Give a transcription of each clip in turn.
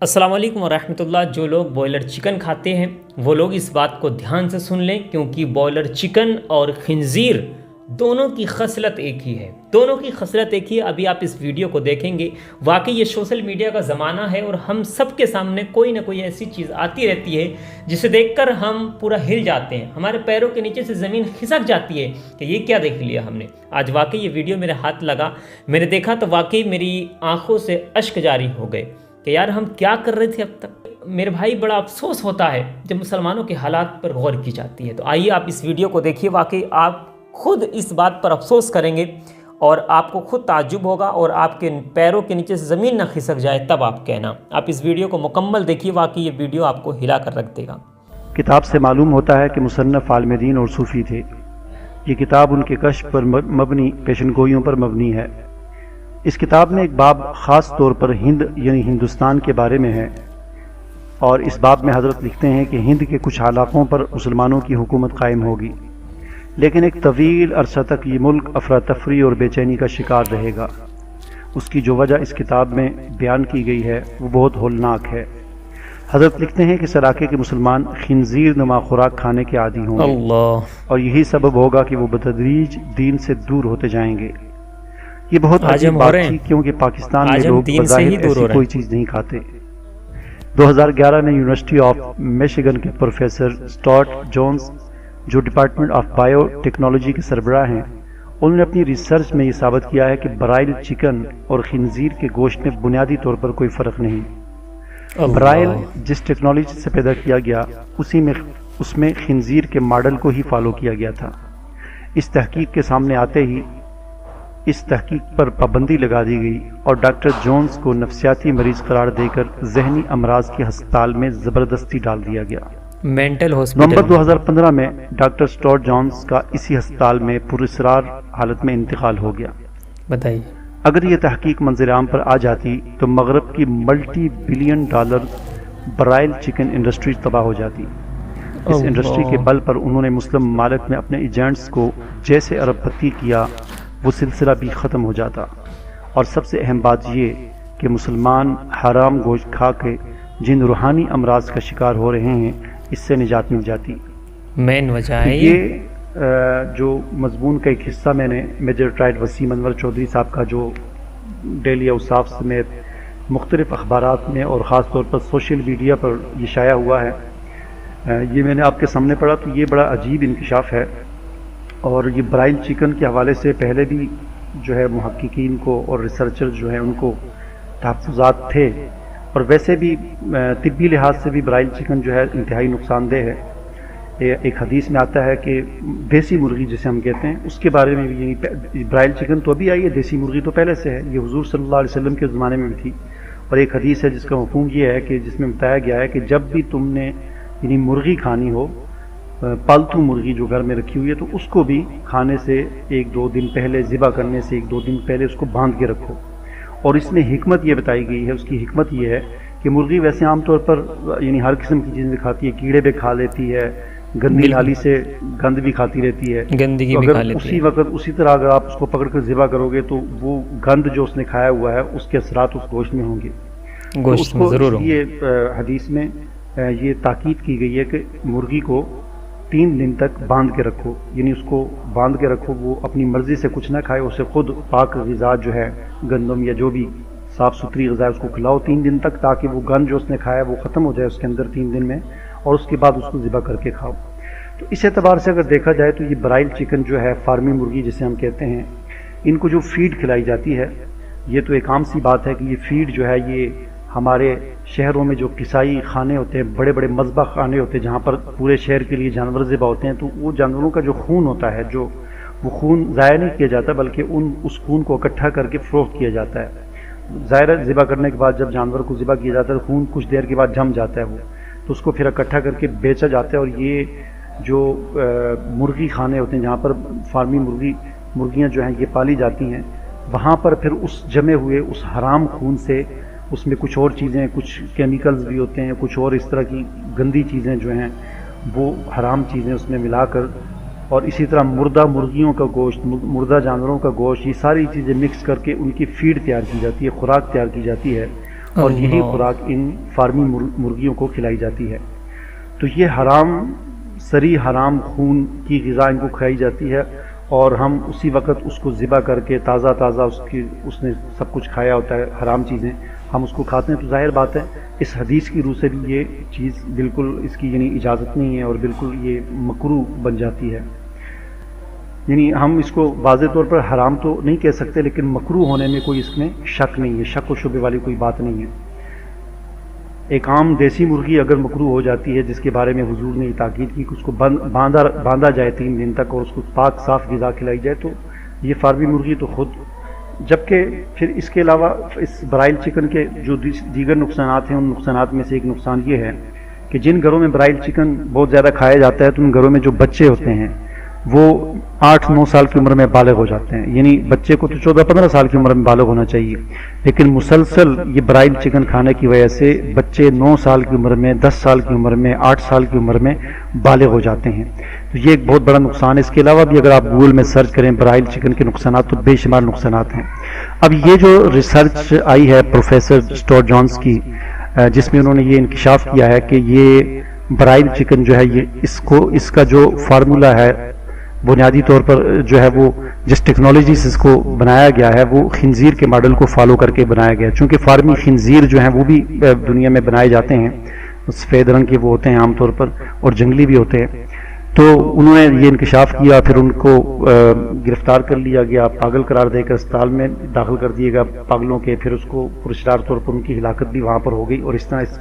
अस्सलाम वालेकुम वरहमत उल्लाह। जो लोग बॉयलर चिकन खाते हैं वो लोग इस बात को ध्यान से सुन लें, क्योंकि बॉयलर चिकन और खिंजीर दोनों की खसलत एक ही है। दोनों की खसलत एक ही है। अभी आप इस वीडियो को देखेंगे, वाकई ये सोशल मीडिया का ज़माना है और हम सब के सामने कोई ना कोई ऐसी चीज़ आती रहती है जिसे देखकर हम पूरा हिल जाते हैं, हमारे पैरों के नीचे से ज़मीन खिसक जाती है कि ये क्या देख लिया हमने। आज वाकई ये वीडियो मेरे हाथ लगा, मैंने देखा तो वाकई मेरी आँखों से अश्क जारी हो गए कि यार हम क्या कर रहे थे अब तक। मेरे भाई बड़ा अफसोस होता है जब मुसलमानों के हालात पर गौर की जाती है। तो आइए आप इस वीडियो को देखिए, वाकई आप खुद इस बात पर अफसोस करेंगे और आपको खुद ताज्जुब होगा और आपके पैरों के नीचे से ज़मीन ना खिसक जाए तब आप कहना। आप इस वीडियो को मुकम्मल देखिए, वाकई ये वीडियो आपको हिला कर रख देगा। किताब से मालूम होता है कि मुसन्नफ़ आलिम-ए-दीन और सूफ़ी थे। ये किताब उनके कश्फ पर मबनी पेशनगोइयों पर मबनी है। इस किताब में एक बाब ख़ास तौर पर हिंद यानी हिंदुस्तान के बारे में है, और इस बाब में हज़रत लिखते हैं कि हिंद के कुछ इलाक़ों पर मुसलमानों की हुकूमत कायम होगी, लेकिन एक तवील अरसा तक ये मुल्क अफरा तफरी और बेचैनी का शिकार रहेगा। उसकी जो वजह इस किताब में बयान की गई है वो बहुत होलनाक है। हज़रत लिखते हैं कि इस इलाक़े के मुसलमान खिंजीर नुमा खुराक खाने के आदी होंगे और यही सबब होगा कि वो बतदरीज दीन से दूर होते जाएंगे। ये बहुत अजीब बात थी, क्योंकि पाकिस्तान में लोग बज़ाहिर ऐसी कोई चीज़ नहीं खाते। 2011 में यूनिवर्सिटी ऑफ मिशिगन के प्रोफेसर स्टॉर्ट जोन्स, जो डिपार्टमेंट ऑफ बायो टेक्नोलॉजी के सरबराह हैं, उन्होंने अपनी रिसर्च में ये साबित किया है कि ब्राइल चिकन और खिंजीर के गोश्त में बुनियादी तौर पर कोई फ़र्क नहीं। ब्राइल जिस टेक्नोलॉजी से पैदा किया गया उसमें खिंजीर के मॉडल को ही फॉलो किया गया था। इस तहकीक के सामने आते ही इस तहकीक पर पाबंदी लगा दी गई और डॉक्टर जोन्स को नफ्सियाती मरीज करार देकर जहनी अमराज के अस्पताल में ज़बरदस्ती डाल दिया गया। Mental hospital. नवंबर 2015 में डॉक्टर स्टॉर्ट जोन्स का इसी अस्पताल में पुरस्रार हालत में इंतकाल हो गया। बताइए, अगर ये तहकीक मंजर-ए-आम पर आ जाती तो मगरब की multi billion dollar broiler chicken industry तबाह हो जाती। इस इंडस्ट्री के बल पर उन्होंने मुस्लिम ममालिक में अपने एजेंट्स को जैसे अरबपति किया, वो सिलसिला भी ख़त्म हो जाता। और सबसे अहम बात ये कि मुसलमान हराम गोश्त खा के जिन रूहानी अमराज का शिकार हो रहे हैं, इससे निजात मिल जाती। मेन वजह है ये जो मजमून का एक हिस्सा मैंने मेजर ट्राइड वसीम अनवर चौधरी साहब का जो डेली औसाफ समेत मुख्तलिफ अखबारात में और ख़ास तौर पर सोशल मीडिया पर ये शाया हुआ है, ये मैंने आपके सामने पढ़ा तो ये बड़ा अजीब इंकशाफ है। और ये ब्राइल चिकन के हवाले से पहले भी जो है मुहक्किकीन को और रिसर्चर जो है उनको तहफ़्फ़ुज़ात थे, और वैसे भी तिब्बी लिहाज से भी ब्राइल चिकन जो है इंतहाई नुकसानदेह है। एक हदीस में आता है कि देसी मुर्गी जिसे हम कहते हैं उसके बारे में भी यही, ब्राइल चिकन तो अभी आई है, देसी मुर्गी तो पहले से है। ये हुजूर सल्लल्लाहु अलैहि वसल्लम के ज़माने में भी थी। और एक हदीस है जिसका मफ़हूम ये है कि जिसमें बताया गया है कि जब भी तुमने यानी मुर्गी खानी हो, पालतू मुर्गी जो घर में रखी हुई है, तो उसको भी खाने से 1-2 दिन पहले, ज़िबा करने से 1-2 दिन पहले उसको बांध के रखो। और इसमें हिकमत ये बताई गई है, उसकी हिकमत ये है कि मुर्गी वैसे आमतौर पर यानी हर किस्म की चीज़ें खाती है, कीड़े भी खा लेती है, गंदी नाली से गंद भी खाती रहती है, गंदगी तो भी खा लेती उसी वक्त उसी तरह अगर आप उसको पकड़ कर ज़िबा करोगे तो वो गंद जो उसने खाया हुआ है उसके असरात उस गोश्त में होंगे, गोश्त में ज़रूर होंगे। ये हदीस में ये ताकीद की गई है कि मुर्गी को 3 दिन तक बांध के रखो, यानी उसको बांध के रखो, वो अपनी मर्जी से कुछ ना खाए, उसे खुद पाक ग़िज़ा जो है गंदम या जो भी साफ़ सुथरी ग़िज़ा उसको खिलाओ 3 दिन तक, ताकि वो गंद जो उसने खाया वो ख़त्म हो जाए उसके अंदर 3 दिन में, और उसके बाद उसको ज़िबा करके खाओ। तो इस एतबार से अगर देखा जाए तो ये ब्राइल चिकन जो है, फार्मी मुर्गी जिसे हम कहते हैं, इनको जो फीड खिलाई जाती है, ये तो एक आम सी बात है कि ये फीड जो है ये हमारे शहरों में जो किसाई खाने होते हैं, बड़े बड़े मज़बा खाने होते हैं जहाँ पर पूरे शहर के लिए जानवर ज़िबा होते हैं, तो वो जानवरों का जो खून होता है, जो वो खून ज़ाया नहीं किया जाता बल्कि उस खून को इकट्ठा करके फ़रोख्त किया जाता है। ज़ाहिर ज़िबा करने के बाद जब जानवर को ज़िबा किया जाता है तो खून कुछ देर के बाद जम जाता है, वो तो उसको फिर इकट्ठा करके बेचा जाता है। और ये जो मुर्गी खाने होते हैं जहाँ पर फार्मी मुर्गियाँ जो हैं ये पाली जाती हैं, वहाँ पर फिर उस जमे हुए उस हराम खून से उसमें कुछ और चीज़ें, कुछ केमिकल्स भी होते हैं, कुछ और इस तरह की गंदी चीज़ें जो हैं वो हराम चीज़ें उसमें मिलाकर, और इसी तरह मुर्दा मुर्गियों का गोश्त, मुर्दा जानवरों का गोश्त, ये सारी चीज़ें मिक्स करके उनकी फीड तैयार की जाती है, खुराक तैयार की जाती है। اور یہی خوراک ان فارمی مرغیوں کو کھلائی جاتی ہے۔ تو یہ حرام سری حرام خون کی غذا ان کو کھلائی جاتی ہے، اور ہم اسی وقت اس کو ذبح کر کے تازہ اس نے سب کچھ کھایا ہوتا ہے حرام چیزیں، ہم اس کو کھاتے ہیں۔ تو ظاہر بات ہے اس حدیث کی روح سے بھی یہ چیز بالکل اس کی یعنی اجازت نہیں ہے، اور بالکل یہ مکروہ بن جاتی ہے۔ یعنی ہم اس کو واضح طور پر حرام تو نہیں کہہ سکتے، لیکن مکروہ ہونے میں کوئی اس میں شک نہیں ہے، شک و شبے والی کوئی بات نہیں ہے۔ ایک عام دیسی مرغی اگر مکروہ ہو جاتی ہے، جس کے بارے میں حضور نے تاکید کی کہ اس کو باندھا جائے 3 دن تک، اور اس کو پاک صاف غذا کھلائی جائے، تو یہ فارمی مرغی تو خود، جبکہ پھر اس کے علاوہ اس برائل چکن کے جو دیگر نقصانات ہیں، ان نقصانات میں سے ایک نقصان یہ ہے کہ جن گھروں میں برائل چکن بہت زیادہ کھایا جاتا ہے، تو ان گھروں میں جو بچے ہوتے ہیں وہ 8-9 سال کی عمر میں بالغ ہو جاتے ہیں، یعنی بچے کو تو 14-15 سال کی عمر میں بالغ ہونا چاہیے، لیکن مسلسل یہ برائل چکن کھانے کی وجہ سے بچے 9 سال کی عمر میں، 10 سال کی عمر میں، 8 سال کی عمر میں بالغ ہو جاتے ہیں۔ تو یہ ایک بہت بڑا نقصان ہے۔ اس کے علاوہ بھی اگر آپ گوگل میں سرچ کریں برائل چکن کے نقصانات، تو بے شمار نقصانات ہیں۔ اب یہ جو ریسرچ آئی ہے پروفیسر اسٹورٹ جونز کی، جس میں انہوں نے یہ انکشاف کیا ہے کہ یہ برائل چکن جو ہے، یہ اس کا جو فارمولا ہے بنیادی طور پر جو ہے وہ جس ٹیکنالوجی سے اس کو بنایا گیا ہے، وہ خنزیر کے ماڈل کو فالو کر کے بنایا گیا ہے۔ چونکہ فارمی خنزیر جو ہیں وہ بھی دنیا میں بنائے جاتے ہیں، سفید رنگ کے وہ ہوتے ہیں عام طور پر، اور جنگلی بھی ہوتے ہیں۔ تو انہوں نے یہ انکشاف کیا، پھر ان کو گرفتار کر لیا گیا، پاگل قرار دے کر اسپتال میں داخل کر دیے گا پاگلوں کے، پھر اس کو پراسرار طور پر ان کی ہلاکت بھی وہاں پر ہو گئی، اور اس طرح اس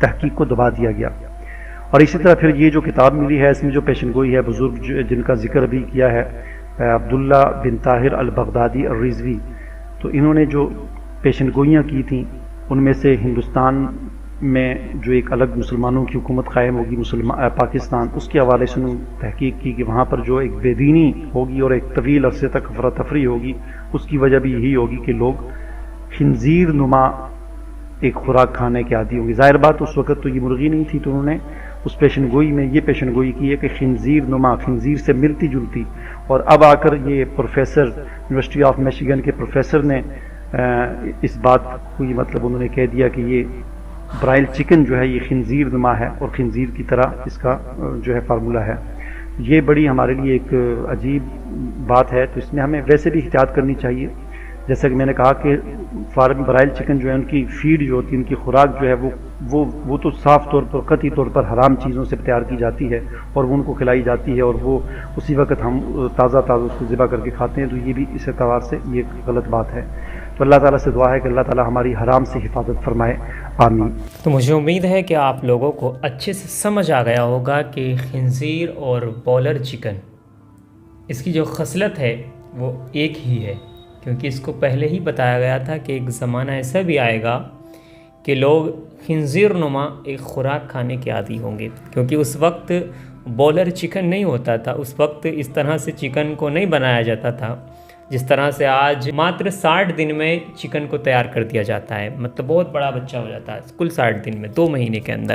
تحقیق کو دبا دیا گیا۔ اور اسی طرح پھر یہ جو کتاب ملی ہے، اس میں جو پیشن گوئی ہے بزرگ جن کا ذکر بھی کیا ہے، عبداللہ بن طاہر البغدادی الرضوی، تو انہوں نے جو پیشن گوئیاں کی تھیں، ان میں سے ہندوستان میں جو ایک الگ مسلمانوں کی حکومت قائم ہوگی پاکستان، اس کے حوالے سے انہوں نے تحقیق کی کہ وہاں پر جو ایک بے دینی ہوگی اور ایک طویل عرصے تک افراتفری ہوگی، اس کی وجہ بھی یہی ہوگی کہ لوگ خنزیر نما ایک خوراک کھانے کے عادی ہوں گے۔ ظاہر بات اس وقت تو یہ مرغی نہیں تھی، تو انہوں نے اس پیشن گوئی میں یہ پیشن گوئی کی ہے کہ خنزیر نما، خنزیر سے ملتی جلتی، اور اب آ کر یہ پروفیسر یونیورسٹی آف میشیگن کے پروفیسر نے اس بات کو یہ مطلب انہوں نے کہہ دیا کہ یہ برائل چکن جو ہے یہ خنزیر نما ہے، اور خنزیر کی طرح اس کا جو ہے فارمولہ ہے۔ یہ بڑی ہمارے لیے ایک عجیب بات ہے، تو اس میں ہمیں ویسے بھی احتیاط کرنی چاہیے۔ جیسا کہ میں نے کہا کہ فارم برائل چکن جو ہے، ان کی فیڈ جو ہوتی ہے، ان کی خوراک جو ہے وہ تو صاف طور پر قطعی طور پر حرام چیزوں سے تیار کی جاتی ہے، اور وہ ان کو کھلائی جاتی ہے، اور وہ اسی وقت ہم تازہ اس کو ذبح کر کے کھاتے ہیں، تو یہ بھی اس اعتبار سے یہ غلط بات ہے۔ تو اللہ تعالیٰ سے دعا ہے کہ اللہ تعالیٰ ہماری حرام سے حفاظت فرمائے، آمین۔ تو مجھے امید ہے کہ آپ لوگوں کو اچھے سے سمجھ آ گیا ہوگا کہ خنزیر اور بوائلر چکن، اس کی جو خصلت ہے وہ ایک ہی ہے، کیونکہ اس کو پہلے ہی بتایا گیا تھا کہ ایک زمانہ ایسا بھی آئے گا کہ لوگ خنزیر نما ایک خوراک کھانے کے عادی ہوں گے، کیونکہ اس وقت بوائلر چکن نہیں ہوتا تھا، اس وقت اس طرح سے چکن کو نہیں بنایا جاتا تھا جس طرح سے آج ماتر 60 دن میں چکن کو تیار کر دیا جاتا ہے، مطلب بہت بڑا بچہ ہو جاتا ہے کل 60 دن میں، 2 مہینے کے اندر۔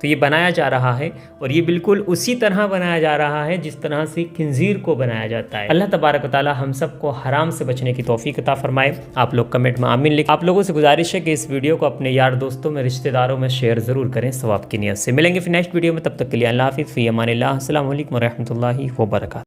تو یہ بنایا جا رہا ہے، اور یہ بالکل اسی طرح بنایا جا رہا ہے جس طرح سے خنزیر کو بنایا جاتا ہے۔ اللہ تبارک و تعالی ہم سب کو حرام سے بچنے کی توفیق عطا فرمائے۔ آپ لوگ کمنٹ میں آمین لکھیں۔ آپ لوگوں سے گزارش ہے کہ اس ویڈیو کو اپنے یار دوستوں میں، رشتہ داروں میں شیئر ضرور کریں ثواب کی نیت سے۔ ملیں گے پھر نیکسٹ ویڈیو میں، تب تک کے لیے اللہ حافظ، فی امان اللہ، السلام علیکم ورحمۃ اللہ وبرکاتہ۔